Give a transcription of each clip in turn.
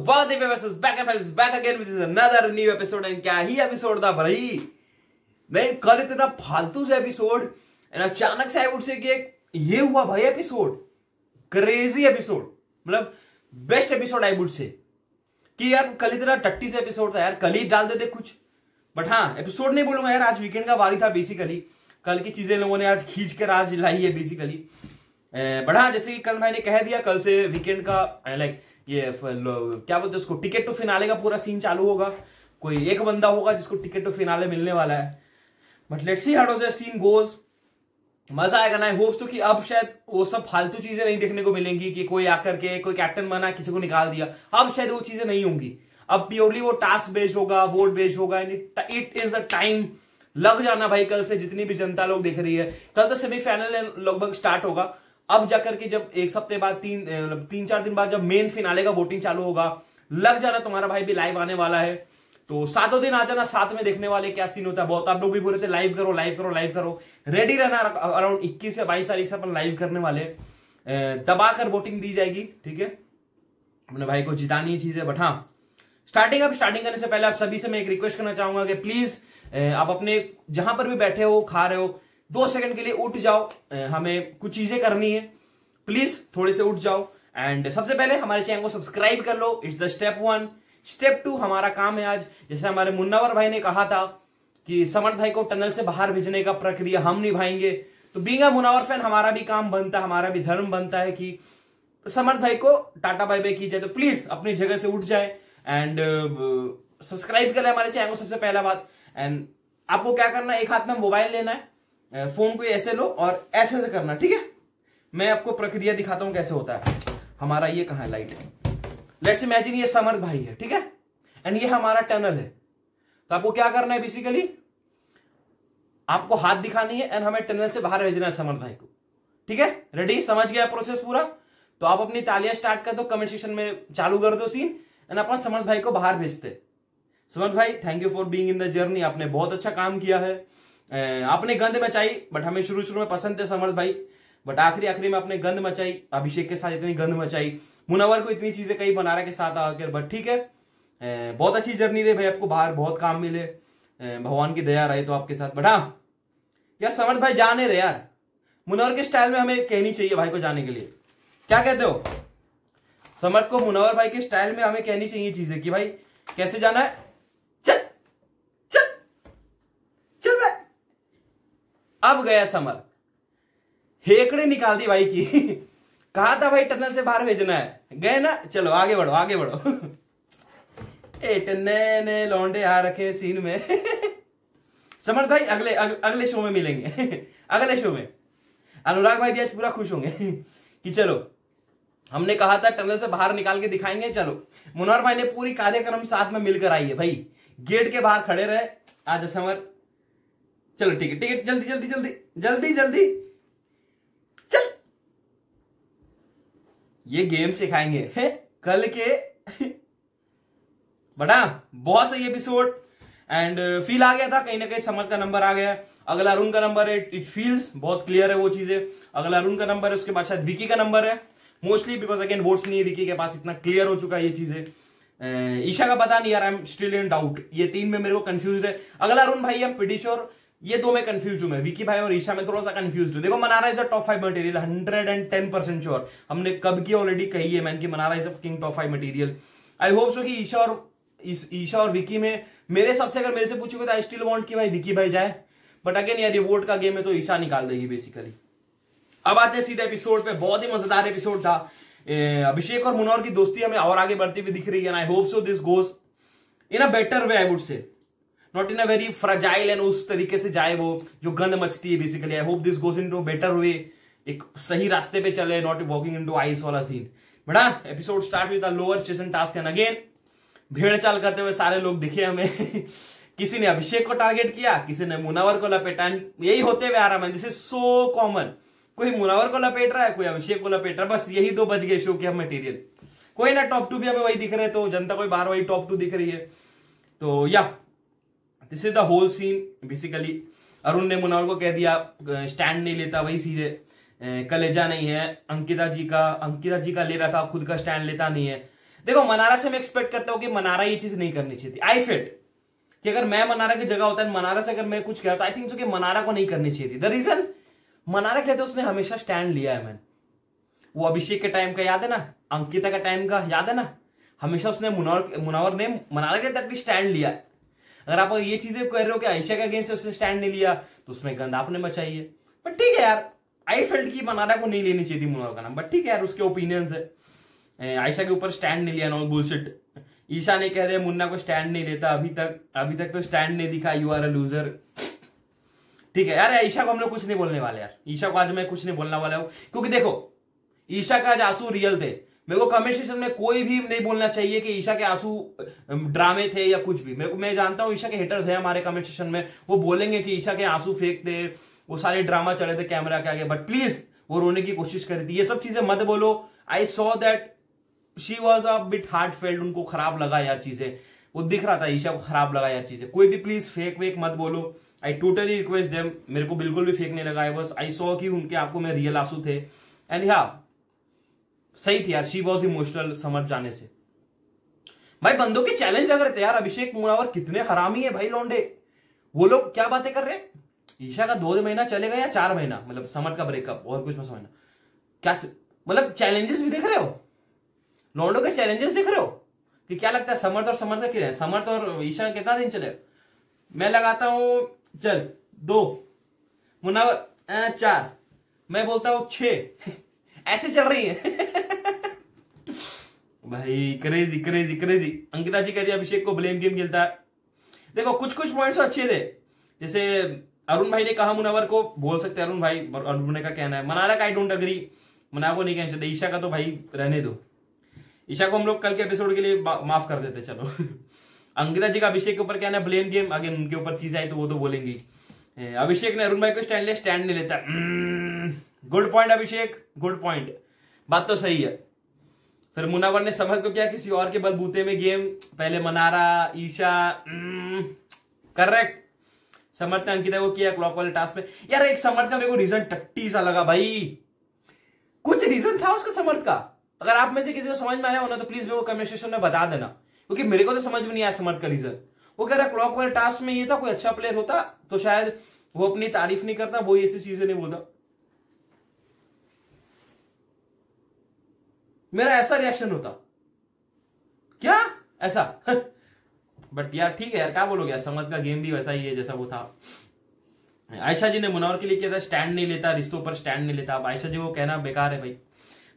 Vardhi is back and is back again with another new episode and क्या ही episode था भाई। मैं कल इतना फालतू से एपिसोड एंड अचानक से आई वुड से कि ये हुआ भाई एपिसोड, क्रेजी एपिसोड, मतलब बेस्ट एपिसोड आई वुड से कि यार कल इतना टट्टी से एपिसोड था यार, कल ही डाल देते कुछ। बट हाँ, एपिसोड नहीं बोलूंगा यार, आज वीकेंड का वारी था बेसिकली। कल की चीजें लोगों ने आज खींच कर आज लाई है बेसिकली। बट हाँ, जैसे कि कल मैंने कह दिया, कल से वीकेंड का लाइक ये क्या बोलते हैं उसको, टिकट टू फिनाले का पूरा सीन चालू होगा। कोई एक बंदा होगा जिसको टिकट टू फिनाले मिलने वाला है। But let's see how does the scene goes. मजा आएगा ना। आई होप तो कि अब शायद वो सब फालतू चीजें नहीं देखने को मिलेंगी कि कोई आकर के कोई कैप्टन बना किसी को निकाल दिया। अब शायद वो चीजें नहीं होंगी। अब प्योरली वो टास्क बेस्ड होगा, वोट बेस्ड होगा। It is a time. लग जाना भाई कल से, जितनी भी जनता लोग देख रही है। कल तो सेमीफाइनल लगभग स्टार्ट होगा। अब जाकर के जब एक हफ्ते बाद तीन चार दिन बाद जब मेन फिनाले का वोटिंग चालू होगा, लग जाना तुम्हारा भाई भी लाइव आने वाला है। तो सातों दिन आ जाना, साथ में देखने वाले क्या सीन होता है। बहुत आप लोग भी बोल रहे थे लाइव करो लाइव करो लाइव करो। रेडी रहना, अराउंड 21 या 22 तारीख से अपन लाइव करने वाले। दबाकर वोटिंग दी जाएगी, ठीक है। अपने भाई को जितानी है चीजें। बट हाँ, स्टार्टिंग करने से पहले आप सभी से मैं एक रिक्वेस्ट करना चाहूंगा कि प्लीज आप अपने जहां पर भी बैठे हो, खा रहे हो, 2 सेकंड के लिए उठ जाओ। हमें कुछ चीजें करनी है, प्लीज थोड़े से उठ जाओ। एंड सबसे पहले हमारे चैनल को सब्सक्राइब कर लो। It's the step 1। स्टेप 2 हमारा काम है आज, जैसे हमारे मुन्नावर भाई ने कहा था कि समर्थ भाई को टनल से बाहर भेजने का प्रक्रिया हम निभाएंगे। तो बीइंग अ मुन्नावर फैन हमारा भी काम बनता है, हमारा भी धर्म बनता है कि समर्थ भाई को टाटा बाय बाय की जाए। तो प्लीज अपनी जगह से उठ जाए एंड सब्सक्राइब करें हमारे चैनल को, सबसे पहला बात। एंड आपको क्या करना है, एक हाथ में मोबाइल लेना है, फोन को ऐसे लो और ऐसे से करना, ठीक है। मैं आपको प्रक्रिया दिखाता हूं कैसे होता है। हमारा ये कहां है लाइट, लेट्स इमेजिन ये समर्थ भाई है, ठीक है। एंड ये हमारा टनल है। तो आपको क्या करना है, बेसिकली आपको हाथ दिखानी है एंड हमें टनल से बाहर भेजना है समर्थ भाई को, ठीक है। रेडी, समझ गया प्रोसेस पूरा। तो आप अपनी तालियां स्टार्ट कर दो, कमेंट सेक्शन में चालू कर दो सीन एंड अपन समर्थ भाई को बाहर भेजते। समर्थ भाई, thank you for being in the journey. आपने बहुत अच्छा काम किया है। आपने गंद मचाई, बट हमें शुरू में पसंद थे समर्थ भाई। बट आखिरी में आपने गंद मचाई, अभिषेक के साथ इतनी गंद मचाई, मुनव्वर को इतनी चीजें कई बना रहा के साथ आकर। बट ठीक है, बहुत अच्छी जर्नी रही भाई, आपको बाहर बहुत काम मिले, भगवान की दया रहे तो आपके साथ। बट हाँ यार, समर्थ भाई जाने रहे यार, मुनव्वर के स्टाइल में हमें कहनी चाहिए भाई को जाने के लिए। क्या कहते हो? समर्थ को मुनव्वर भाई के स्टाइल में हमें कहनी चाहिए चीजें कि भाई कैसे जाना है। चल चल चल भाई। अब गया समर्थ, हेकड़े निकाल दी भाई की। कहा था भाई टनल से बाहर भेजना है, गए ना। चलो आगे बढ़ो आगे बढ़ो। नए लौंडे आ रखे सीन में। समर्थ भाई अगले शो में मिलेंगे। अगले शो में अनुराग भाई भी आज पूरा खुश होंगे कि चलो हमने कहा था टनल से बाहर निकाल के दिखाएंगे। चलो मुनव्वर भाई ने पूरी कार्यक्रम साथ में मिलकर आई है भाई। गेट के बाहर खड़े रहे आज समर्थ। चलो ठीक है, टिकट जल्दी जल्दी जल्दी जल्दी जल्दी चल। ये गेम सिखाएंगे कल के। बड़ा बहुत सही एपिसोड एंड फील आ गया था कहीं ना कहीं। समर्थ का नंबर आ गया, अगला अरुण का नंबर है। इट फील्स बहुत क्लियर है वो चीजें। अगला अरुण का नंबर है, उसके बाद शायद विकी का नंबर है मोस्टली, बिकॉज अगेन वोट्स नहीं है विकी के पास, इतना क्लियर हो चुका है ये चीजें। ईशा का पता नहीं यार, I am still in doubt. ये 3 में मेरे को कंफ्यूज है। अगला अरुण भाई हम प्रीटी श्योर, ये 2 में कंफ्यूज हूं मैं। विकी भाई और ईशा में थोड़ा सा कंफ्यूज हूं। देखो Mannara is a top 5 material, 110% sure. हमने कब की ऑलरेडी कही है मैंने कि Mannara is a king top 5 material. I hope सो कि ईशा और विकी में, मेरे सबसे अगर मेरे से पूछोगे तो आई स्टिल वांट कि भाई विकी भाई जाए। बट अगेन यार ये वोट का गेम है तो ईशा निकाल देगी बेसिकली। अब आते हैं सीधे एपिसोड पे। बहुत ही मजेदार एपिसोड था। अभिषेक और मुनव्वर की दोस्ती हमें और आगे बढ़ती हुई दिख रही है। I hope so this goes in a better way, I would say, not in a very fragile and उस तरीके से जाए वो जो गंद मचती है बेसिकली। I hope this goes in to better way, एक सही रास्ते पे चले, not walking in to ice वाला सीन। बड़ा episode start with lower station task and again भेड़ चाल करते हुए सारे लोग दिखे हमें। किसी ने अभिषेक को टारगेट किया, किसी ने मुनव्वर को लपेटा। यही होते हुए आ रहा है। This is so common. कोई मुनव्वर को लपेट रहा है, कोई अभिषेक को लपेट रहा है। बस यही 2 बच गए शो के हम मटेरियल। कोई ना टॉप 2 भी हमें वही दिख रहे, तो जनता कोई बाहर वही टॉप 2 दिख रही है। तो या this is the whole scene basically. Arun ने मुनव्वर को कह दिया स्टैंड नहीं लेता, वही सीधे कलेजा नहीं है। अंकिता जी का ले रहा था, खुद का स्टैंड लेता नहीं है। देखो मनारा से मैं एक्सपेक्ट करता हूं कि मनारा ये चीज नहीं करनी चाहिए थी। आई फेल्ट कि अगर मैं मनारा की जगह होता है, मनारा से अगर मैं कुछ कहता, आई थिंक सो कि मनारा को नहीं करनी चाहिए थी। द रीजन, मनारा कहते उसने हमेशा स्टैंड लिया है मैन। वो अभिषेक के टाइम का याद है ना, अंकिता का टाइम का याद है ना, हमेशा उसने मुनावर ने मनारा के तक स्टैंड लिया है। अगर आप ये चीजें कह रहे हो कि आयशा के अगेंस्ट उसने स्टैंड नहीं लिया तो उसमें गंद आपने मचाई है। बट ठीक है यार, आई फेल्ट की मनारा को नहीं लेनी चाहिए थी मुनावर का नाम, बट ठीक है यार, उसके ओपिनियंस है। आयशा के ऊपर स्टैंड नहीं लिया, नो बुलशिट। ईशा ने कह दिया मुन्ना को स्टैंड नहीं लेता, अभी तक तो स्टैंड नहीं दिखा, यू आर अ लूजर। ठीक है यार, ईशा को हम लोग कुछ नहीं बोलने वाले यार, ईशा को आज मैं कुछ नहीं बोलने वाला हूं, क्योंकि देखो ईशा का आज आंसू रियल थे। मेरे को कमेंट सेक्शन में कोई भी नहीं बोलना चाहिए कि ईशा के आंसू ड्रामे थे या कुछ भी। मैं जानता हूं ईशा के हेटर्स हैं हमारे कमेंट सेक्शन में, वो बोलेंगे कि ईशा के आंसू फेक थे, वो सारे ड्रामा चले थे कैमरा के आगे, बट प्लीज वो रोने की कोशिश करी थी, ये सब चीजें मत बोलो। I saw that she was a bit heart failed, उनको खराब लगा यार चीजें, वो दिख रहा था ईशा को खराब लगा यार चीजें। कोई भी प्लीज फेक वेक मत बोलो, आई टोटली रिक्वेस्ट देम। मेरे को बिल्कुल भी फेक नहीं लगा, बस आई सॉ कि उनके आंखों में रियल आंसू थे। एंड या सही थी यार, शी वॉज इमोशनल समझ जाने से। भाई बंदों के चैलेंज लग रहे थे यार, अभिषेक मुनावर कितने हरामी है भाई लौंडे। वो लोग क्या बातें कर रहे हैं, ईशा का 2 महीना चलेगा या 4 महीना, मतलब समर्थ का ब्रेकअप और कुछ मत समझना क्या, मतलब चैलेंजेस भी देख रहे हो, लौंडों के चैलेंजेस देख रहे हो कि क्या लगता है समर्थ और कितने, समर्थ और ईशा कितना दिन चले। मैं लगाता हूं चल 2, मुनावर 4, मैं बोलता हूं 6 ऐसे चल रही है भाई क्रेजी क्रेजी क्रेजी। अंकिता जी कहती है अभिषेक को ब्लेम गेम खेलता है। देखो कुछ पॉइंट्स अच्छे थे, जैसे अरुण भाई ने कहा मुनावर को बोल सकते हैं, अरुण भाई, अरुण का कहना है। मनारा का आई डोंट अग्री, मनारा को नहीं कहना चाहिए। ईशा का तो भाई रहने दो, ईशा को हम लोग कल के एपिसोड के लिए माफ कर देते चलो अंकिता जी का अभिषेक के ऊपर कहना है ब्लेम गेम, अगेन उनके ऊपर चीज आई तो वो तो बोलेंगी। अभिषेक ने अरुण भाई को स्टैंड लिया, स्टैंड नहीं लेता। गुड पॉइंट अभिषेक, गुड पॉइंट, बात तो सही है। फिर मुनावर ने समझ को किया किसी और के बलबूते में गेम, पहले मनारा ईशा, करेक्ट। समर्थ ने अंकिता को किया क्लॉक वाले टास्क में। यार एक समर्थ का मेरे को रीजन टट्टी सा लगा भाई, कुछ रीजन था उसका समर्थ का। अगर आप में से किसी को समझ में आया हो ना तो प्लीज मेरे को कमेंट सेक्शन में बता देना, क्योंकि मेरे को तो समझ में नहीं आया समर्थ का रीजन। वो कह रहा क्लॉक वाले टास्क में ये था, कोई अच्छा प्लेयर होता तो शायद वो अपनी तारीफ नहीं करता, वो ऐसी चीजें नहीं बोलता। मेरा ऐसा रिएक्शन होता क्या ऐसा बट यार ठीक है यार, क्या बोलोगे, समझ का गेम भी वैसा ही है जैसा वो था। आयशा जी ने मुनावर के लिए किया था स्टैंड नहीं लेता, रिश्तों पर स्टैंड नहीं लेता। अब आयशा जी को कहना बेकार है भाई,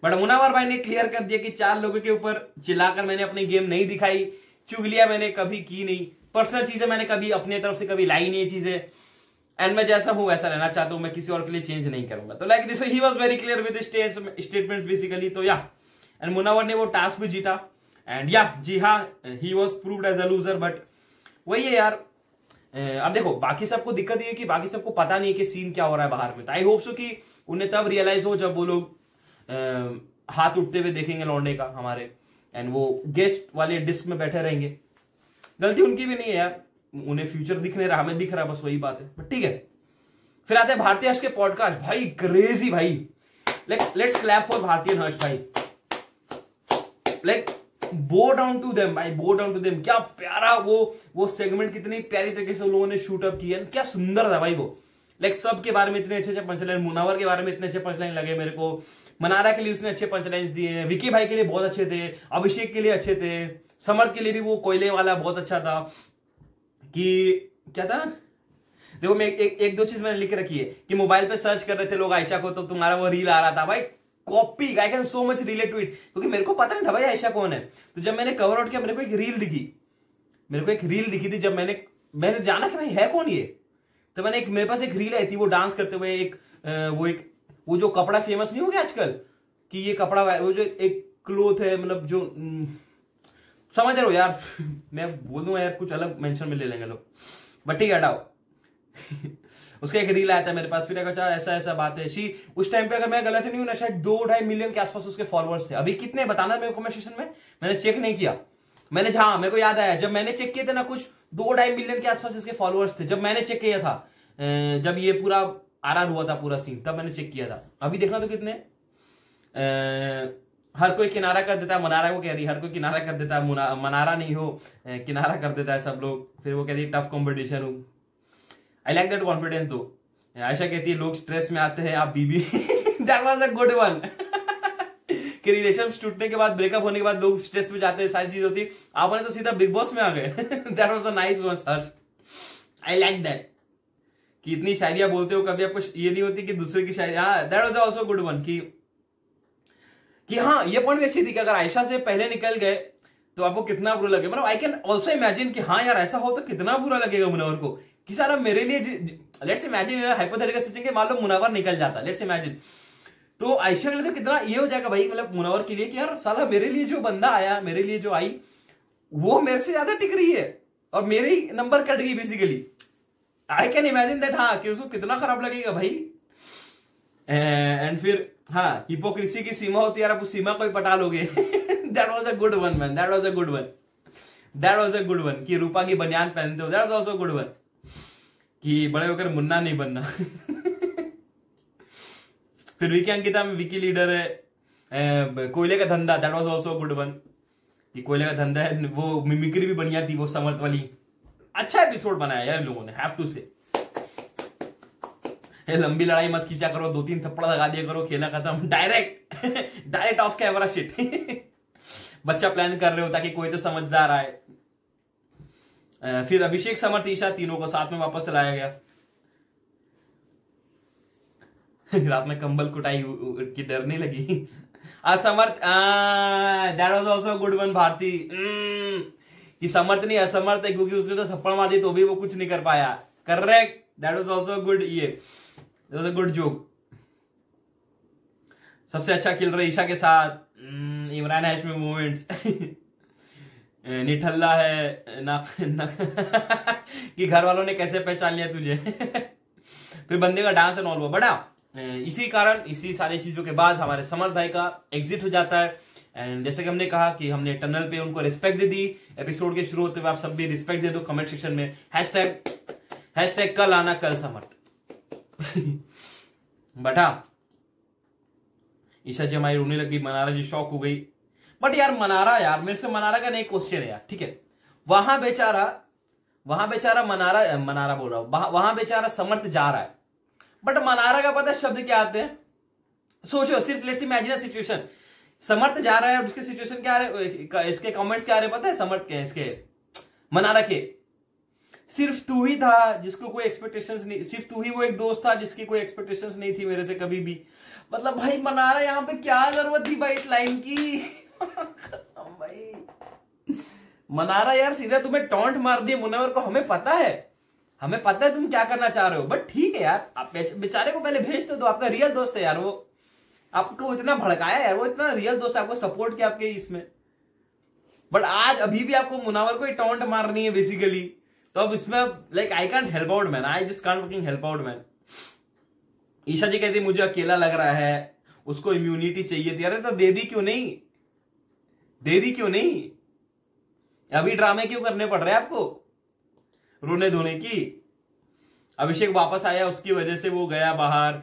बट मुनावर भाई ने क्लियर कर दिया कि 4 लोगों के ऊपर चिल्लाकर मैंने अपनी गेम नहीं दिखाई, चुगलियां मैंने कभी की नहीं, पर्सनल चीजें मैंने कभी अपने तरफ से कभी लाई नहीं चीजें, एंड मैं जैसा हूं वैसा रहना चाहता हूं, मैं किसी और के लिए चेंज नहीं करूंगा। तो like this he was very clear with statements basically. तो या एंड मुनावर ने वो टास्क भी जीता, एंड या जी हाँ he was proved as a loser. But वही है यार, अब देखो बाकी सबको दिक्कत ये है कि बाकी सबको पता नहीं है कि सीन क्या हो रहा है बाहर में। तो आई होप सो कि उन्हें तब रियलाइज हो जब वो लोग हाथ उठते हुए देखेंगे लौंडे का हमारे, एंड वो गेस्ट वाले डिस्क में बैठे रहेंगे। गलती उनकी भी नहीं है यार, उन्हें फ्यूचर दिख नहीं रहा, हमें दिख रहा है, बस वही बात है। बट ठीक है, फिर आते हैं भारतीय हर्ष के पॉडकास्ट। भाई क्रेजी भाई, लेट्स क्लैप फॉर भारतीय हर्ष भाई, लाइक बो डाउन टू देम भाई, बो डाउन टू देम। क्या प्यारा वो सेगमेंट, कितनी प्यारी तरीके से लोगों ने शूट अप किया, क्या सुंदर था भाई वो। लाइक सब के बारे में इतने अच्छे पंचलाइन, मुनावर के बारे में इतने अच्छे पंचलाइन लगे मेरे को, मनारा के लिए उसने अच्छे पंचलाइंस दिए, विकी भाई के लिए बहुत अच्छे थे, अभिषेक के लिए अच्छे थे, समर्थ के लिए भी वो कोयले वाला बहुत अच्छा था। कि क्या था, देखो मैं एक दो चीज मैंने लिख रखी है कि मोबाइल पे सर्च कर रहे थे लोग आयशा को, तो तुम्हारा वो रील आ रहा था भाई, copy, I can so much relate to it, क्योंकि मेरे को पता नहीं था भाई आयशा कौन है। तो जब मैंने कवर आउट किया मेरे को एक रील दिखी थी, जब मैंने जाना कि भाई है कौन ये, तो मेरे पास एक रील आई थी वो डांस करते हुए, वो जो कपड़ा फेमस नहीं हो गया आजकल कि ये कपड़ा, वो जो एक क्लोथ है, मतलब जो समझ रहे हो यार मैं बोल दूंगा यार कुछ अलग मेंशन में ले लेंगे लोग, बट ठीक है हटाओ उसका एक रील आया था मेरे पास, फिर अच्छा ऐसा बात है। उस टाइम पे अगर मैं गलत नहीं हूं ना, शायद 2-2.5 मिलियन के आसपास उसके फॉलोअर्स थे। अभी कितने बताना मेरे कमेंट सेक्शन में, मैंने चेक नहीं किया। हाँ मेरे को याद आया, जब मैंने चेक किए थे ना, कुछ 2-2.5 मिलियन के आसपास इसके फॉलोअर्स थे जब मैंने चेक किया था, जब ये पूरा आर हुआ था पूरा सीन, तब मैंने चेक किया था। अभी देखना तो कितने हर कोई किनारा कर देता है, मनारा को कह रही है हर कोई किनारा कर देता है, मनारा नहीं हो किनारा कर देता है सब लोग। फिर वो कह रही है टफ कॉम्पिटिशन हूँ। आई लाइक दैट कॉन्फिडेंस दो। आयशा कहती है लोग स्ट्रेस में आते हैं आप बीबी that was a good one कि रिलेशनशिप टूटने के बाद, ब्रेकअप होने के बाद लोग स्ट्रेस में जाते हैं, सारी चीज होती है, आपने तो सीधा बिग बॉस में आ गए that was a nice one Harsh. I like that कि इतनी शायरियां बोलते हो, कभी आपको ये नहीं होती कि दूसरे की शायरी। हाँ that was also good one कि हाँ ये पॉइंट भी अच्छी थी कि अगर आयशा से पहले निकल गए तो आपको कितना बुरा लगे। मतलब आई कैन ऑल्सो इमेजिन कि हाँ यार ऐसा हो तो कितना बुरा लगेगा मुनव्वर को कि सारा मेरे लिए, लेट्स इमेजिन हाइपोथेटिकल सिचुएशन के मान लो मुनव्वर निकल जाता, लेट्स इमेजिन, तो आयशा के लिए तो कितना ये हो जाएगा भाई, मतलब मुनव्वर के लिए कि यार साला मेरे लिए जो बंदा आया, मेरे लिए जो आई वो मेरे से ज्यादा टिक रही है और मेरे ही नंबर कट गई basically. I can imagine that, हाँ कि उसको कितना खराब लगेगा भाई। एंड फिर हाँ हिपोक्रेसी की सीमा होती है यार, आप उस सीमा को ही पटा लोगे that was a good one man, that was a good one, that was a good one कि रूपा की बनियान पहनते हो, that was also good one कि बड़े होकर मुन्ना नहीं बनना फिर विकी अंकिता में विकी लीडर है, कोयले का धंधा, that was also good one कि कोयले का धंधा है, वो मिमिक्री भी बढ़िया थी वो समर्थ वाली। अच्छा एपिसोड बनाया यार लोगों ने, हैव टू से। लंबी लड़ाई मत खींचा करो, 2-3 थप्पड़ लगा दिया करो, खेला खत्म, डायरेक्ट ऑफ कैमरा शिट बच्चा प्लान कर रहे हो ताकि कोई तो समझदार आए। फिर अभिषेक समर्थ ईशा तीनों को साथ में वापस लाया गया रात में कंबल कुटाई की डर नहीं लगी असमर्थ, that was also good one Bharti कि समर्थ नहीं असमर्थ है क्योंकि उसने तो थप्पड़ मार दी तो भी वो कुछ नहीं कर पाया, correct, that was also good, ये that was a good joke. सबसे अच्छा खेल रहा ईशा के साथ, इमरान हाशमी मूवमेंट्स निठल्ला है ना कि घर वालों ने कैसे पहचान लिया तुझे फिर बंदे का डांस एंड ऑल हुआ बड़ा। इसी कारण इसी सारी चीजों के बाद हमारे समर्थ भाई का एग्जिट हो जाता है। एंड जैसे कि हमने कहा कि हमने टनल पे उनको रिस्पेक्ट दी, एपिसोड के शुरू होते हुए आप सब भी रिस्पेक्ट दे दो कमेंट सेक्शन में, हैशटैग कल आना कल समर्थ बट हाँ ईशा जी हमारी रोने लगी, मनारा जी शॉक हो गई। बट यार मनारा, यार मेरे से मनारा का नहीं क्वेश्चन है यार, ठीक है, वहां बेचारा मनारा बोल रहा हूं, वहां बेचारा समर्थ जा रहा है, बट मनारा का पता शब्द क्या आते हैं, सोचो सिर्फ, लेट्स इमेजिन अ सिचुएशन, समर्थ जा रहा है और उसके सिचुएशन क्या आ रहे, इसके कमेंट्स क्या आ रहे पता है समर्थ के, इसके मनारा के, सिर्फ तू ही था जिसको कोई एक्सपेक्टेशंस नहीं, सिर्फ तू ही वो एक दोस्त था जिसकी कोई एक्सपेक्टेशंस नहीं थी मेरे से कभी भी। मतलब भाई मनारा यहाँ पे क्या जरूरत थी भाई इस लाइन की भाई मनारा यार सीधा तुम्हें टॉन्ट मार दिया मुनव्वर को, हमें पता है तुम क्या करना चाह रहे हो, बट ठीक है यार, आप बेचारे को पहले भेज तो दो, आपका रियल दोस्त है यार, वो आपको इतना भड़काया यार, वो इतना रियल दोस्त है, आपको सपोर्ट किया आपके इसमें, बट आज अभी भी आपको मुनव्वर को ही टॉन्ट मारनी है बेसिकली, तो अब इसमें like I can't help out man, I just can't fucking help out man. Isha जी कहती मुझे अकेला लग रहा है, उसको इम्यूनिटी चाहिए थी, अरे तो दे दी क्यों नहीं, अभी ड्रामे क्यों करने पड़ रहे हैं आपको रोने धोने की। अभिषेक वापस आया, उसकी वजह से वो गया बाहर।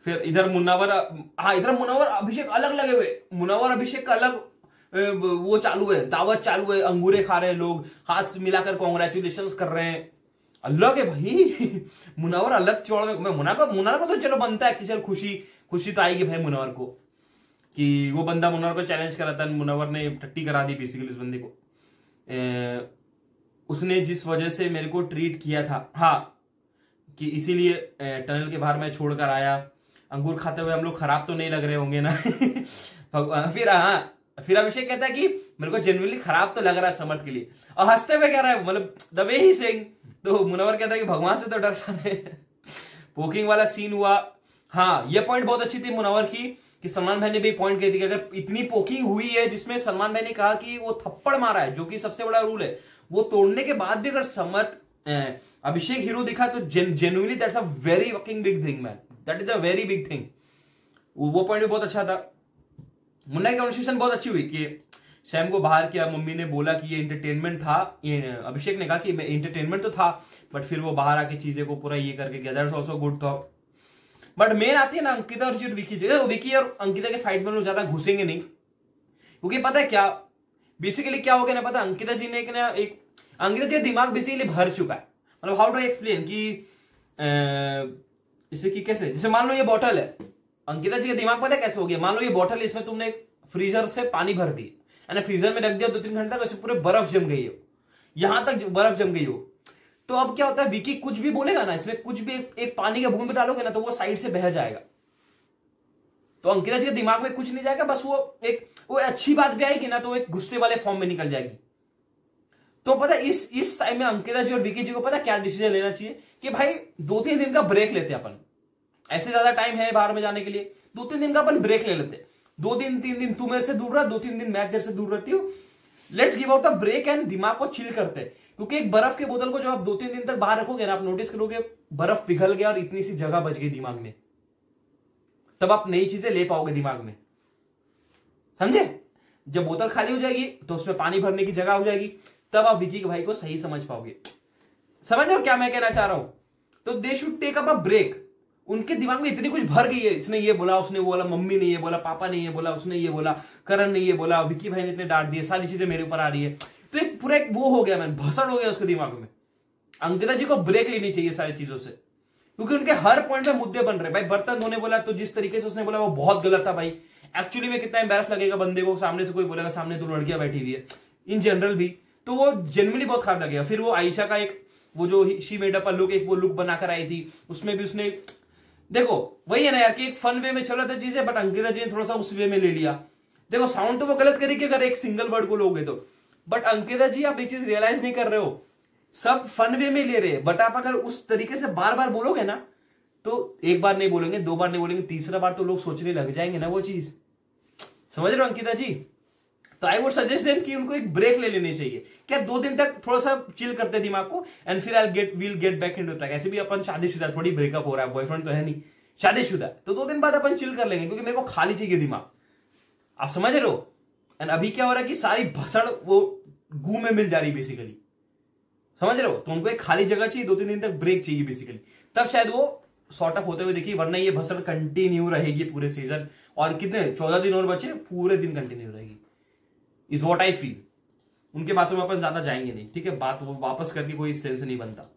फिर इधर मुनव्वर अभिषेक अलग लगे हुए, मुनव्वर अभिषेक का अलग वो चालू है, दावत चालू है, अंगूरे खा रहे हैं लोग, हाथ मिलाकर कॉन्ग्रेचुलेशन कर रहे हैं, अलग है भाई मुनव्वर अलग चौड़ में। मुनव्वर को तो चलो बनता है कि चल खुशी तो आएगी भाई मुनव्वर को कि वो बंदा मुनव्वर को चैलेंज करा था, मुनव्वर ने टट्टी करा दी बेसिकली उस बंदे को, उसने जिस वजह से मेरे को ट्रीट किया था, हाँ कि इसीलिए टनल के बाहर मैं छोड़कर आया, अंगूर खाते हुए हम लोग खराब तो नहीं लग रहे होंगे ना फिर अभिषेक कहता है कि मेरे को जेन्युइनली खराब तो लग रहा है समर्थ के लिए, और हंसते हुए कह रहा है, मतलब द वे ही सेइंग, तो मुनव्वर कहता है कि भगवान से तो डर रहे पोकिंग वाला सीन हुआ। हाँ ये पॉइंट बहुत अच्छी थी मुनव्वर की कि सलमान भाई ने भी पॉइंट कही थी कि अगर इतनी पोकिंग हुई है जिसमें सलमान भाई ने कहा कि वो थप्पड़ मारा है, जो कि सबसे बड़ा रूल है, वो तोड़ने के बाद भी अगर समर्थ अभिषेक हीरो दिखा तो genuinely that's a very fucking big thing man, that is a very big thing. वो पॉइंट भी बहुत अच्छा था। मुन्ना की कॉन्वर्सेशन बहुत अच्छी हुई कि सैम को बाहर किया, मम्मी ने बोला कि ये एंटरटेनमेंट था, ये अभिषेक ने कहा कि एंटरटेनमेंट तो था, बट फिर वो बाहर आके चीजें को पूरा ये करके गया, दैट्स आल्सो गुड था। बट मेन आती है ना अंकिता और विकी जी। विकी और अंकिता के फाइट में लोग ज्यादा घुसेंगे नहीं, क्योंकि पता है क्या बेसिकली क्या हो गया ना, पता अंकिता जी ने एक अंकिता जी का दिमाग बेसिकली भर चुका है। मतलब हाउ टू एक्सप्लेन कि इसे कि कैसे, जैसे मान लो ये बॉटल है, अंकिता जी का दिमाग पता है कैसे हो गया, मान लो ये बॉटल है, इसमें तुमने फ्रीजर से पानी भर दी है ना, फ्रीजर में रख दिया 2-3 घंटा, तो पूरे बर्फ जम गई हो, यहां तक बर्फ जम गई हो। तो अब क्या होता है, विकी कुछ भी बोलेगा ना, इसमें कुछ भी एक पानी का बूंद डालोगे ना तो वो साइड से बह जाएगा। तो अंकिता जी के दिमाग में कुछ नहीं जाएगा, बस वो अच्छी बात भी आएगी ना तो एक गुस्से वाले फॉर्म में निकल जाएगी। तो पता इस टाइम में अंकिता जी और विकी जी को पता क्या डिसीजन लेना चाहिए कि भाई 2-3 दिन का ब्रेक लेते अपन, ऐसे ज्यादा टाइम है बाहर में जाने के लिए, 2-3 दिन का अपन ब्रेक ले लेते। 2-3 दिन तू मेरे से दूर रहा, 2-3 दिन मैं तेरे से दूर रहती हूँ, let's give out a break and दिमाग को चिल करते। क्योंकि एक बर्फ के बोतल को जब आप 2-3 दिन तक बाहर रखोगे ना, आप नोटिस करोगे बर्फ पिघल गया और इतनी सी जगह बच गई दिमाग में, तब आप नई चीजें ले पाओगे दिमाग में, समझे। जब बोतल खाली हो जाएगी तो उसमें पानी भरने की जगह हो जाएगी, तब आप विकी के भाई को सही समझ पाओगे। समझ रहे हो क्या मैं कहना चाह रहा हूं। तो they should take up a break. उनके दिमाग में इतनी कुछ भर गई है, इसने ये बोला, उसने वो बोला, मम्मी ने ये बोला, पापा ने ये बोला, उसने ये बोला, करण ने ये बोला, विकी भाई ने इतने डांट दिए, सारी चीजें मेरे ऊपर आ रही है। तो एक पूरा एक वो हो गया, मैंने भसड़ हो गया उसके दिमाग में। अंकिता जी को ब्रेक लेनी चाहिए सारी चीजों से, क्योंकि उनके हर पॉइंट में मुद्दे बन रहे। भाई बर्तन धोने बोला तो जिस तरीके से उसने बोला वो बहुत गलत था भाई। एक्चुअली में कितना एम्बैरस लगेगा बंदे को, सामने से कोई बोलेगा सामने तो लड़कियां बैठी हुई है इन जनरल भी, तो वो जेन्युइनली बहुत खराब लगेगा। फिर वो आयशा का एक वो जो she made up a look, एक वो लुक बनाकर आई थी, उसमें भी उसने देखो वही है ना यार कि एक फन वे में चला था चीजें, बट अंकिता जी ने थोड़ा सा उस वे में ले लिया। देखो साउंड तो वो गलत करेगी अगर एक सिंगल वर्ड को लोगे तो, बट अंकिता जी आप एक चीज रियलाइज नहीं कर रहे हो, सब फन वे में ले रहे हैं, बट आप अगर उस तरीके से बार बार बोलोगे ना, तो एक बार नहीं बोलेंगे, 2 बार नहीं बोलेंगे, तीसरा बार तो लोग सोचने लग जाएंगे ना वो चीज। समझ रहे हो अंकिता जी। तो आई वुड सजेस्ट देम कि उनको एक ब्रेक ले लेनी चाहिए, क्या 2 दिन तक थोड़ा सा चिल करते दिमाग को, एंड फिर will get back into track. ऐसे भी अपन शादीशुदा, थोड़ी ब्रेकअप हो रहा है, बॉयफ्रेंड तो है नहीं, शादीशुदा, तो 2 दिन बाद अपन चिल कर लेंगे, क्योंकि मेरे को खाली चाहिए दिमाग। आप समझ रहे हो। एंड अभी क्या हो रहा है कि सारी भसड़ वो गू में मिल जा रही बेसिकली, समझ रहे हो। तो उनको एक खाली जगह चाहिए, 2-3 दिन तक ब्रेक चाहिए बेसिकली, तब शायद वो सॉर्ट अप होते हुए देखिए, वरना ये भसड़ कंटिन्यू रहेगी पूरे सीजन। और कितने 14 दिन और बचे, पूरे दिन कंटिन्यू रहेगी, इज व्हाट आई फील। उनके बातों में अपन ज्यादा जाएंगे नहीं, ठीक है, बात वो वापस करके कोई सेंस नहीं बनता।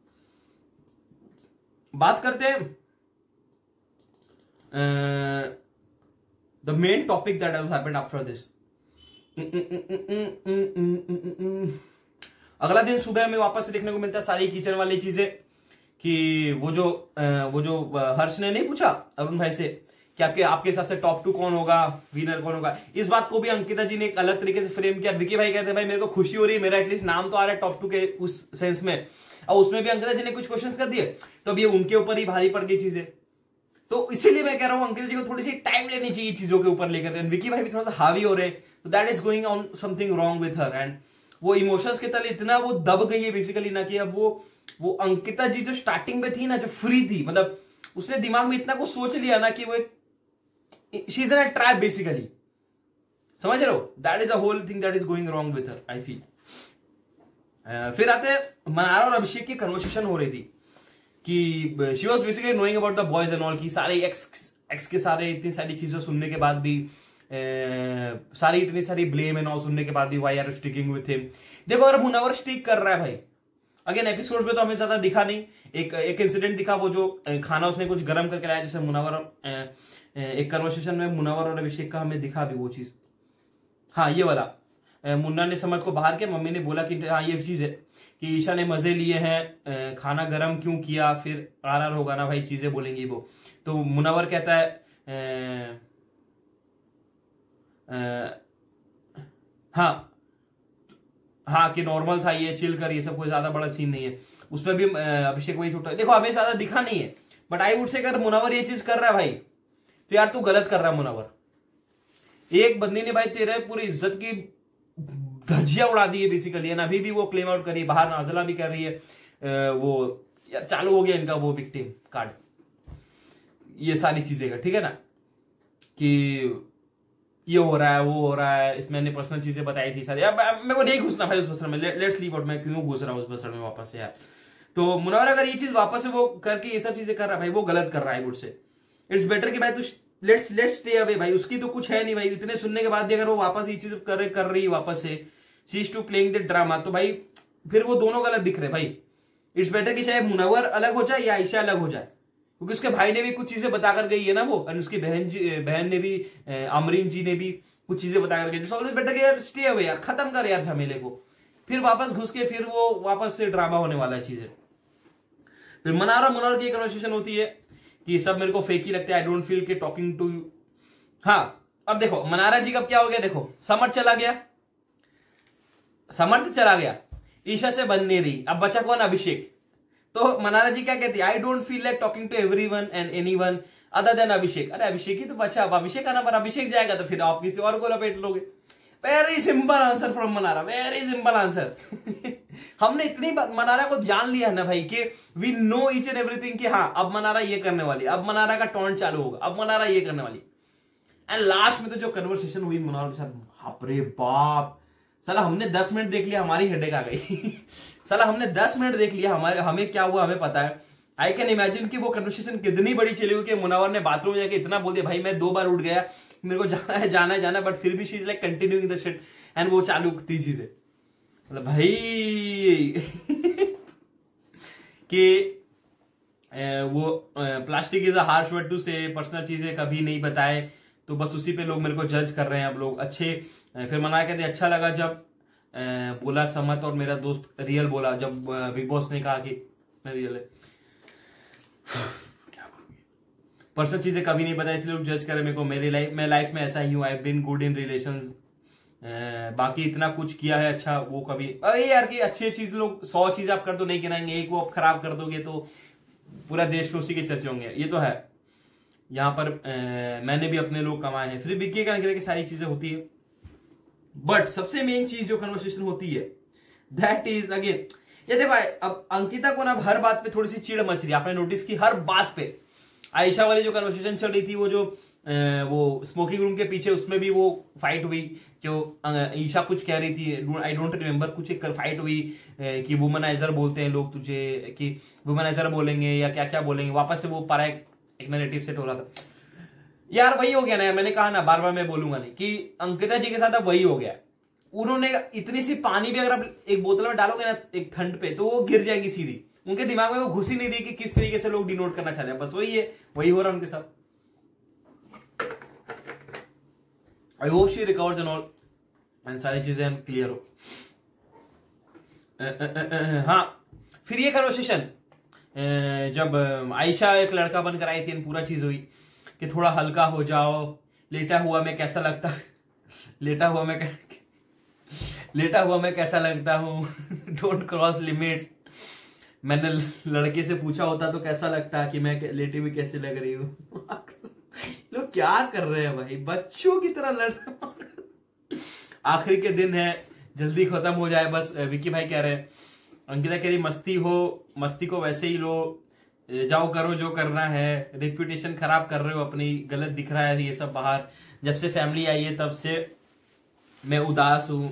बात करते हैं the main topic that has happened after this. अगला दिन सुबह हमें वापस से देखने को मिलता है सारी किचन वाली चीजें, कि वो जो हर्ष ने नहीं पूछा अरुण भाई से कि आपके हिसाब से टॉप 2 कौन होगा, विनर कौन होगा। इस बात को भी अंकिता जी ने एक अलग तरीके से फ्रेम किया। विकी भाई कहते हैं भाई मेरे को खुशी हो रही है, मेरा एटलीस्ट नाम तो आ रहा है टॉप 2 के उस सेंस में, और उसमें भी अंकिता जी ने कुछ क्वेश्चंस कर दिए, तो अब ये उनके ऊपर ही भारी पड़ गई चीजें। तो इसीलिए मैं कह रहा हूं अंकिता जी को थोड़ी सी टाइम लेनी चाहिए चीजों के ऊपर लेकर। विकी भाई भी थोड़ा सा हावी हो रहे, तो that is going on something wrong with her, and वो इमोशंस के तले इतना वो दब गई है बेसिकली ना, कि अब वो अंकिता जी जो स्टार्टिंग में थी ना, जो फ्री थी, मतलब उसने दिमाग में इतना कुछ सोच लिया ना कि वो एक she is in a trap basically, समझ रहे हो। That is a whole thing that is going wrong with her I feel. फिर आते हैं मनारा और अभिषेक की कन्वर्सेशन हो रही थी कि she was basically knowing about the boys and all, की सारे एक्स के सारे इतनी सारी चीजें सुनने के बाद भी, सारी इतनी सारी ब्लेम एंड ऑल सुनने के बाद भी, why are you sticking with him. देखो अगर मुनव्वर स्टिक कर रहा है भाई, अगेन एपिसोड में तो हमें ज्यादा दिखा नहीं, एक इंसिडेंट दिखा, वो जो खाना उसने कुछ गर्म करके लाया, जैसे मुनव्वर एक कन्वर्सेशन में मुनव्वर और अभिषेक का हमें दिखा भी वो चीज। हाँ ये वाला, मुन्ना ने समझ को बाहर के, मम्मी ने बोला कि हाँ ये चीज है कि ईशा ने मजे लिए हैं, खाना गर्म क्यों किया, फिर आर होगा ना भाई, चीजें बोलेंगी वो। तो मुनव्वर कहता है हाँ कि नॉर्मल था ये, चिल कर, ये सब कोई ज्यादा बड़ा सीन नहीं है। उसमें भी अभिषेक वही छोटा, देखो हमें ज्यादा दिखा नहीं है, बट आई वुड से अगर मुनव्वर ये चीज कर रहा है भाई, तो यार तू गलत कर रहा है मुनव्वर। एक बंदी ने भाई तेरे पूरी इज्जत की धज्जियां उड़ा दी है बेसिकली, है अभी भी वो क्लेम आउट कर रही है, बाहर नाजला भी कर रही है, वो यार चालू हो गया इनका वो विक्टिम कार्ड, ये सारी चीजें का, ठीक है ना, कि ये हो रहा है वो हो रहा है, इसमें मैंने पर्सनल चीजें बताई थी सारी। अब मेरे को नहीं घुसना भाई उस बसर में, लेट्स लीव आउट, मैं क्यों घुस रहा हूँ उस बसर में वापस से यार। तो मुनव्वर अगर ये चीज वापस से वो करके ये सब चीजें कर रहा है भाई, वो गलत कर रहा है मुझसे। इट्स बेटर कि भाई तू लेट्स स्टे अवे भाई, उसकी तो कुछ है नहीं भाई, इतने सुनने के बाद भी अगर वो वापस ये चीज कर रही है वापस से, she is to playing the drama, तो भाई फिर वो दोनों गलत दिख रहे भाई। इट्स बेटर कि चाहे मुनव्वर अलग हो जाए या आयशा अलग हो जाए, क्योंकि उसके भाई ने भी कुछ चीजें बताकर गई है ना वो, और उसकी बहन ने भी, अमरीन जी ने भी कुछ चीजें बताकर गई। ऑलवेज बेटर कि यार स्टे अवे यार, खत्म कर यार झमेले को, फिर वापस घुस के फिर वो वापस से ड्रामा होने वाला है चीजें। फिर मनारा मुनव्वर की कन्वर्सेशन होती है कि सब मेरे को फेक ही लगता है, आई डोंट फील के टॉकिंग टू यू। हाँ अब देखो मनारा जी का क्या हो गया, देखो समर्थ चला गया, समर्थ चला गया, ईशा से बन नहीं रही, अब बचा कौन, अभिषेक। तो मनारा जी क्या कहती है, I don't feel like talking to everyone and anyone other than Abhishek. अरे अभिषेक ही तो बचा, अब अभिषेक का नंबर, अभिषेक जाएगा तो फिर आप किसी और को लपेट लोगे। Very simple answer from Mannara, very simple answer. हमने इतनी मनारा को जान लिया है ना भाई कि we know each and everything कि हाँ अब मनारा ये करने वाली, अब मनारा का टॉन्ट चालू होगा, अब मनारा ये करने वाली। एंड लास्ट में तो जो कन्वर्सेशन हुई मनारा के साथ, बाप रे बाप, साला हमने 10 मिनट देख लिया, हमारी हेडेक आ गई। साला हमने 10 मिनट देख लिया, हमें क्या हुआ हमें पता है। आई कैन इमेजिन कि वो कन्वर्सेशन कितनी बड़ी चली हुई कि मुनव्वर ने बाथरूम में जाके इतना बोल दिया, भाई मैं 2 बार उठ गया, मेरे को जाना है, बट फिर भी she is like continuing the shit, and वो चालू थी चीजें, मतलब भाई। कि वो plastic is a harsh word to say, personal चीजें कभी नहीं बताए, तो बस उसी पे लोग मेरे को जज कर रहे हैं अब लोग। अच्छे फिर मना कहते अच्छा लगा जब बोला समत और मेरा दोस्त रियल बोला, जब बिग बॉस ने कहा कि मैं रियल है। क्या पर्सनल चीजें कभी नहीं बताई इसलिए लोग जज करे मेरे को, मेरी लाइफ में ऐसा ही हूं, I have been good in relations, बाकी इतना कुछ किया है अच्छा वो कभी, अरे यार कि अच्छी चीज लोग 100 चीज आप कर दो नहीं गिनाएंगे, एक वो आप खराब कर दोगे तो पूरा देश में उसी के चर्चे होंगे, ये तो है। यहाँ पर मैंने भी अपने लोग कमाए हैं, फिर बिक्की का की सारी चीजें होती है, बट सबसे मेन चीज जो कन्वर्सेशन होती है दैट इज अगेन, ये देखो अब अंकिता को ना अब हर बात पे थोड़ी सी चिड़ मच रही है, आपने नोटिस की हर बात पे। आयशा वाली जो कन्वर्सेशन चल रही थी, वो जो वो स्मोकिंग रूम के पीछे, उसमें भी वो फाइट हुई, जो ईशा कुछ कह रही थी, आई डोंट रिमेम्बर, कुछ एक फाइट हुई कि वुमनाइजर बोलते हैं लोग तुझे, कि वुमनाइजर बोलेंगे या क्या क्या बोलेंगे, वापस से वो पारा एक नैरेटिव सेट हो रहा था। यार वही हो गया ना, मैंने कहा ना, बार बार मैं बोलूंगा नहीं, कि अंकिता जी के साथ अब वही हो गया। उन्होंने इतनी सी पानी भी अगर आप एक बोतल में डालोगे ना एक ठंड पे, तो वो गिर जाएगी सीधी, उनके दिमाग में वो घुस ही नहीं रही कि किस तरीके से लोग डिनोट करना चाह रहे हैं, बस वही है, वही हो रहा है उनके साथ। I hope she recovers and all, and सारी चीजें क्लियर हो। हाँ फिर ये कन्वर्सेशन जब आयशा एक लड़का बनकर आई थी, पूरा चीज हुई कि थोड़ा हल्का हो जाओ, लेटा हुआ मैं कैसा लगता लेटा हुआ मैं कैसा लगता हूं, डोंट क्रॉस लिमिट्स, मैंने लड़के से पूछा होता तो कैसा लगता कि मैं लेटी हुई कैसे लग रही हूँ। लोग क्या कर रहे हैं भाई, बच्चों की तरह लड़। आखिरी के दिन है, जल्दी खत्म हो जाए बस। विक्की भाई कह रहे हैं, अंकिता कह रही मस्ती को वैसे ही लो, जाओ करो जो करना है, रेप्यूटेशन खराब कर रहे हो अपनी, गलत दिख रहा है ये सब बाहर, जब से फैमिली आई है तब से मैं उदास हूं।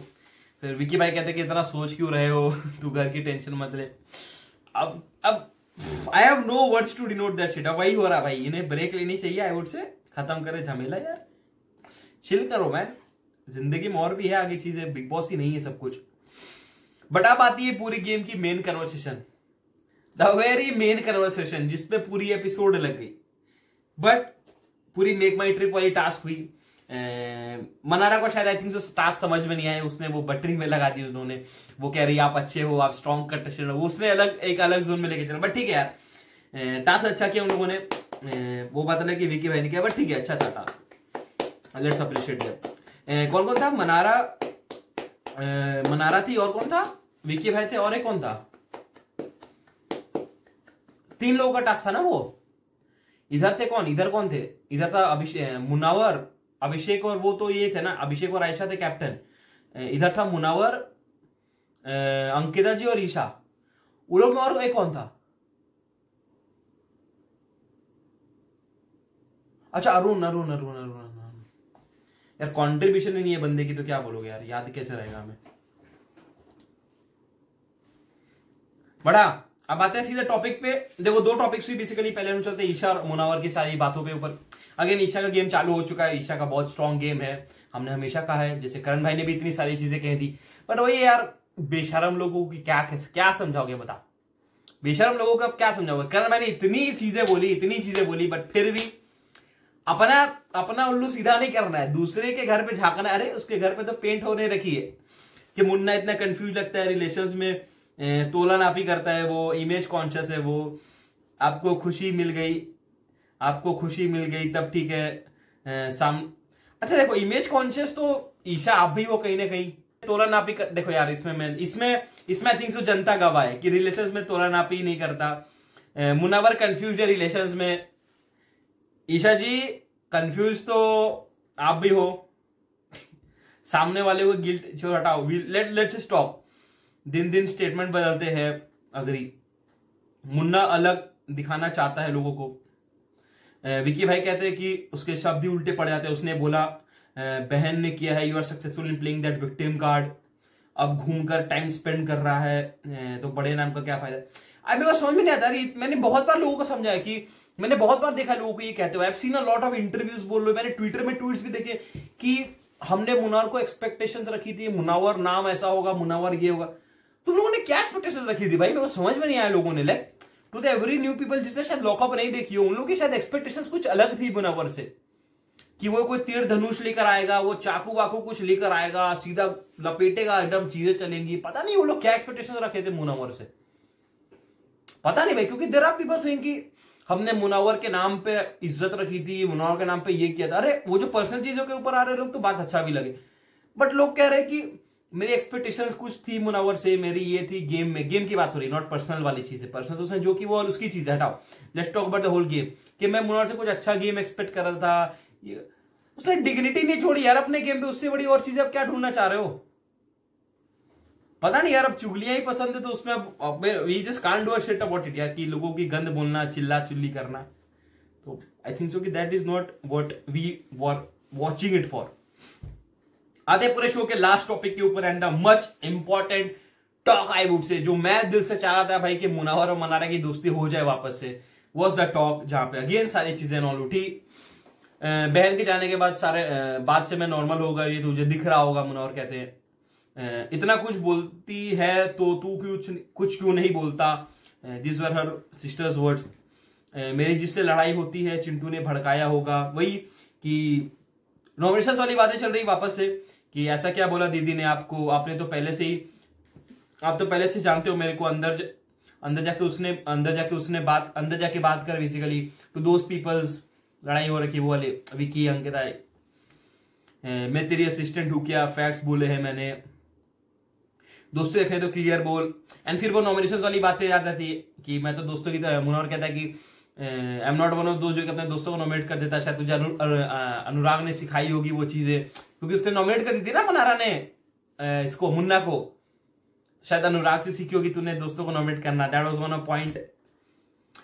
फिर विक्की भाई कहते कि इतना सोच क्यों रहे हो, तू घर की टेंशन मत ले। अब I have no words to denote that shit. अब वही हो रहा भाई, इन्हें ब्रेक लेनी चाहिए, आई वुड से खत्म करे झमेला यार, चिल करो मैन, जिंदगी में और भी है आगे चीजें, बिग बॉस ही नहीं है सब कुछ। बट अब आती है पूरी गेम की main conversation, the very main conversation, जिसपे पूरी एपिसोड लग गई। बट पूरी मेक माई ट्रिप वाली टास्क हुई, मनारा को शायद आई थिंक टास्क समझ में नहीं आया, उसने वो बटरी में लगा दी उन्होंने, वो कह रही आप अच्छे हो, आप स्ट्रॉन्ग कंटेस्टेंट हो, उसने एक अलग जोन में लेके चला। बट ठीक है यार, टास्क अच्छा किया उन लोगों ने, वो बात अलग कि विकी भाई ने किया, बट ठीक है अच्छा था टास्क, लेट्स अप्रिशिएट दैट। कौन कौन था, मनारा थी, और कौन था, विकी भाई थे, और एक कौन था, 3 लोगों का टास्क था ना वो। इधर थे कौन, इधर कौन थे, इधर था मुनव्वर, अभिषेक और वो तो ये थे ना, अभिषेक और आयशा थे कैप्टन। इधर था मुनव्वर, अंकिता जी और ईशा, उन लोग में और एक कौन था, अच्छा अरुण यार, कंट्रीब्यूशन ही नहीं है बंदे की तो क्या बोलोगे यार, याद कैसे रहेगा हमें। बड़ा अब आते हैं सीधे टॉपिक पे। देखो दो टॉपिक्स हुई बेसिकली, पहले हम चलते हैं ईशा और मुनावर की सारी बातों पे ऊपर। अगेन ईशा का गेम चालू हो चुका है, ईशा का बहुत स्ट्रॉन्ग गेम है, हमने हमेशा कहा है, जैसे करण भाई ने भी इतनी सारी चीजें कह दी। बट वही यार, बेशरम लोगों की क्या समझाओगे बता, बेशरम लोगों को अब क्या समझाओगे। करण भाई ने इतनी चीजें बोली बट फिर भी अपना उल्लू सीधा नहीं करना है, दूसरे के घर पे झांकना है। अरे उसके घर पे तो पेंट होने रखी है कि मुन्ना इतना कंफ्यूज लगता है रिलेशंस में, तोला नापी करता है, वो इमेज कॉन्शियस है, वो आपको खुशी मिल गई तब ठीक है। अच्छा देखो, इमेज कॉन्शियस तो ईशा आप भी वो कहीं ना कहीं तोला नापी कर, देखो यार इसमें आई थिंक सो जनता गवाह है कि रिलेशंस में तोला नापी नहीं करता। मुनावर कंफ्यूज है रिलेशंस में, ईशा जी कंफ्यूज तो आप भी हो। सामने वाले को गिल्ट जो हटाओ, लेट्स स्टॉप, दिन स्टेटमेंट बदलते हैं। अग्री, मुन्ना अलग दिखाना चाहता है लोगों को। विकी भाई कहते हैं कि उसके शब्द ही उल्टे पड़ जाते हैं। उसने बोला बहन ने किया है, you are successful in playing that victim card, अब घूमकर टाइम स्पेंड कर रहा है, तो बड़े नाम का क्या फायदा। अब मेरे को समझ में नहीं आता। मैंने बहुत बार लोगों को समझाया कि मैंने बहुत बार देखा लोगों को ये कहते हुए, I have seen a lot of interviews, बोल रहे, मैंने ट्विटर में ट्वीट्स भी देखे कि हमने मुनावर को एक्सपेक्टेशंस रखी थी, मुनावर नाम ऐसा होगा, मुनावर ये होगा। तुम लोगों ने क्या एक्सपेक्टेशंस रखी थी भाई, मेरे को समझ में नहीं आया लोगों ने। Like to the every new people जिसने शायद लॉकअप नहीं देखी हो, उन लोगों की शायद एक्सपेक्टेशंस कुछ अलग थी मुनावर से, कि वो कोई तीर धनुष लेकर आएगा, वो चाकू वाकू कुछ लेकर आएगा, सीधा लपेटेगा, एकदम चीजें चलेंगी। पता नहीं वो लोग क्या एक्सपेक्टेशन रखे थे मुनावर से, पता नहीं भाई। क्योंकि देयर आर पीपल सेइंग कि हमने मुनावर के नाम पे इज्जत रखी थी, मुनावर के नाम पे ये किया था। अरे वो जो पर्सनल चीजों के ऊपर आ रहे लोग तो बात अच्छा भी लगे, बट लोग कह रहे कि मेरी एक्सपेक्टेशंस कुछ थी मुनावर से, मेरी ये थी गेम की बात हो रही, नॉट पर्सनल वाली चीजें। पर्सनल तो जो कि वो और उसकी चीज है, हटाओ, let's talk about the whole game. कि मैं मुनावर से कुछ अच्छा गेम एक्सपेक्ट कर रहा था, उसने डिग्निटी नहीं छोड़ी यार अपने गेम पे, उससे बड़ी और चीजें आप क्या ढूंढना चाह रहे हो। पता नहीं यार, अब चुगलियां ही पसंद है तो उसमें अब we just can't do a shit about it यार, कि लोगों की गंद बोलना, चिल्ला चिल्ली करना। तो आई थिंक सो कि that is not what we were watching it for. आते पूरे शो के लास्ट टॉपिक के ऊपर, and the much important talk I would say, जो मैं दिल से चाह रहा था भाई कि मुनावर और मनारा की दोस्ती हो जाए वापस से, वॉज द टॉक, जहां पे अगेन सारी चीजें नॉल उठी। बहन के जाने के बाद सारे बात से मैं नॉर्मल होगा, ये तुझे दिख रहा होगा, मुनावर कहते हैं इतना कुछ बोलती है तो तू कुछ क्यों नहीं बोलता। This were her sisters words. मेरी जिससे लड़ाई होती है चिंटू ने भड़काया होगा। वही कि नॉमिनेशंस वाली बातें चल रही वापस से, कि ऐसा क्या बोला दीदी ने आपको, आपने तो पहले से ही, आप तो पहले से जानते हो मेरे को, अंदर जाके बात कर बेसिकली टू दोस पीपल्स। लड़ाई हो रखी वो वाले विकी अंकिता, मैं तेरी असिस्टेंट हूं क्या, फैक्ट्स बोले हैं मैंने, दोस्ती रखने तो क्लियर बोल। एंड फिर वो नॉमिनेशंस वाली बातें याद आती है कि मैं तो दोस्तों की तरह, मुनावर कहता है कि I am not one of दोस्त जो अपने दोस्तों को नॉमिनेट कर देता। शायद तुझे अनुराग ने सिखाई होगी वो चीजें, क्योंकि उसने नॉमिनेट कर दी थी ना मनारा ने इसको, मुन्ना को, शायद अनुराग से सीखी होगी तूने दोस्तों को नॉमिनेट करना। That was one of point.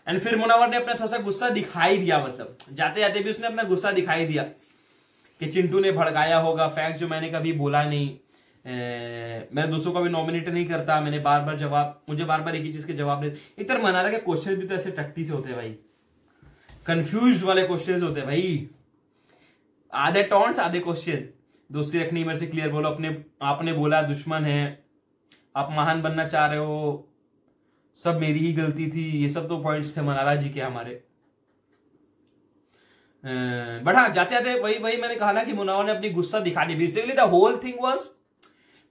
And फिर मुनावर ने अपना थोड़ा सा गुस्सा दिखाई दिया, मतलब जाते जाते भी उसने अपना गुस्सा दिखाई दिया कि चिंटू ने भड़काया होगा, फैक्ट जो मैंने कभी बोला नहीं, मैं दोस्तों को भी नॉमिनेट नहीं करता, मैंने मुझे बार बार एक ही चीज के जवाब दे। एक तरह मनारा के क्वेश्चन भी तो ऐसे टट्टी से होते हैं भाई, कंफ्यूज्ड वाले क्वेश्चन होते हैं भाई, आधे टॉन्ट्स आधे क्वेश्चन। दोस्ती रखनी मेरे से क्लियर बोलो, आपने बोला दुश्मन है, आप महान बनना चाह रहे हो, सब मेरी ही गलती थी, ये सब तो पॉइंट्स थे मनारा जी के हमारे। बट हाँ, जाते जाते वही मैंने कहा ना कि मुनावर ने अपनी गुस्सा दिखा दी। Basically the whole thing was,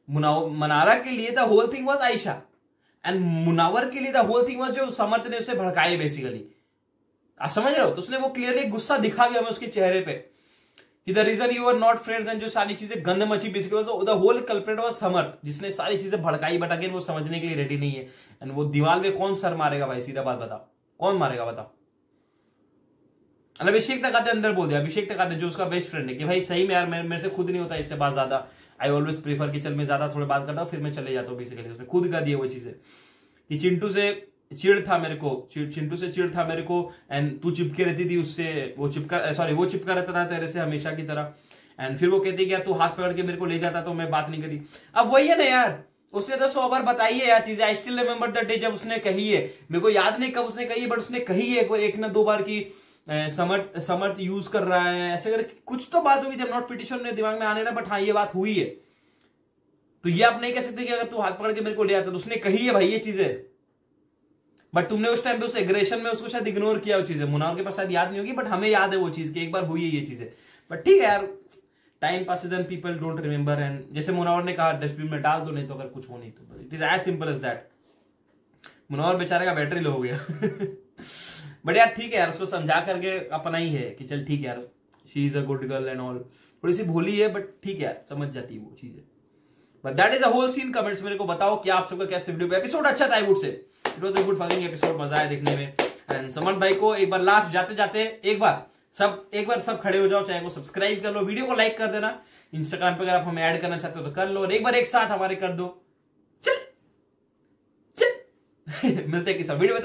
Mannara के लिए the whole thing was Ayesha, and Munawar के लिए द होल थिंग वाज जो समर्थ ने उसे भड़काए बेसिकली। आप समझ रहे हो, तो उसने वो क्लियरली गुस्सा दिखा भी हमें उसके चेहरे पे कि the reason you are not friends, and जो सारी चीजें गंद मची basically the whole culprit was Samarth, जिसने सारी चीजें भड़काई। बट अगेन वो समझने के लिए रेडी नहीं है, एंड वो दीवार में कौन सर मारेगा भाई, सीधा बात बताओ, कौन मारेगा बताओ। अभिषेक तक आते अंदर बोल दिया, अभिषेक तक आते जो उसका बेस्ट फ्रेंड है, कि भाई सही में यार मेरे से खुद नहीं होता इससे बात ज्यादा, आई ऑलवेज प्रीफर कि चल मैं ज्यादा थोड़ी बात करता हूँ फिर मैं चले जाता हूँ। बेसिकली उसने खुद कर दिया वो चीजें कि चिंटू से चिढ़ था मेरे को, एंड तू चिपके रहती थी उससे, वो चिपका रहता था तेरे से हमेशा की तरह। एंड फिर वो कहती कि यार तू हाथ पकड़ के मेरे को ले जाता तो मैं बात नहीं करी। अब वही है ना यार, उसने तो 100 बार बताई है यार चीजें। I still remember the day जब उसने कही है, मेरे को याद नहीं कब उसने कही है, बट उसने कही है एक ना 2 बार की समर्थ यूज कर रहा है ऐसे करके कुछ तो बात हुई थी। नॉट पिटिशन मेरे दिमाग में आने ना, बट हाँ ये बात हुई है। तो ये आप नहीं कह सकते कि अगर तू हाथ पकड़ के मेरे को ले आता तो उसने कही है भाई ये चीजें, बट तुमने उस टाइम पे उस एग्रेशन में उसको शायद इग्नोर किया वो चीजें। मुनावर के पास शायद याद नहीं होगी, बट हमें याद है वो चीज कि एक बार हुई है ये चीजें। बट ठीक है यार, time passes and people don't remember. And जैसे मुनावर ने कहा डस्टबिन में डाल दो, नहीं तो अगर कुछ हो नहीं तो it is as simple as that. Munawar बेचारे का बैटरी लो हो गया बट यार ठीक है यार, उसको समझा करके अपना ही है कि चल ठीक है यार, she is a good girl and all. थोड़ी सी भोली है बट ठीक है यार, समझ जाती है वो चीजें। But that is a whole scene. Comments मेरे को बताओ कि आप सबका कैसे वीडियो एपिसोड अच्छा था would say. It was a good fucking episode, मजा आया देखने में। एंड समर्थ भाई को एक बार लास्ट जाते जाते एक बार सब खड़े हो जाओ, चाहे को सब्सक्राइब कर लो, वीडियो को लाइक कर देना। इंस्टाग्राम पे अगर आप हमें ऐड करना चाहते हो तो कर लो, और एक बार एक साथ हमारे कर दो। चल मिलते हैं किसी वीडियो में।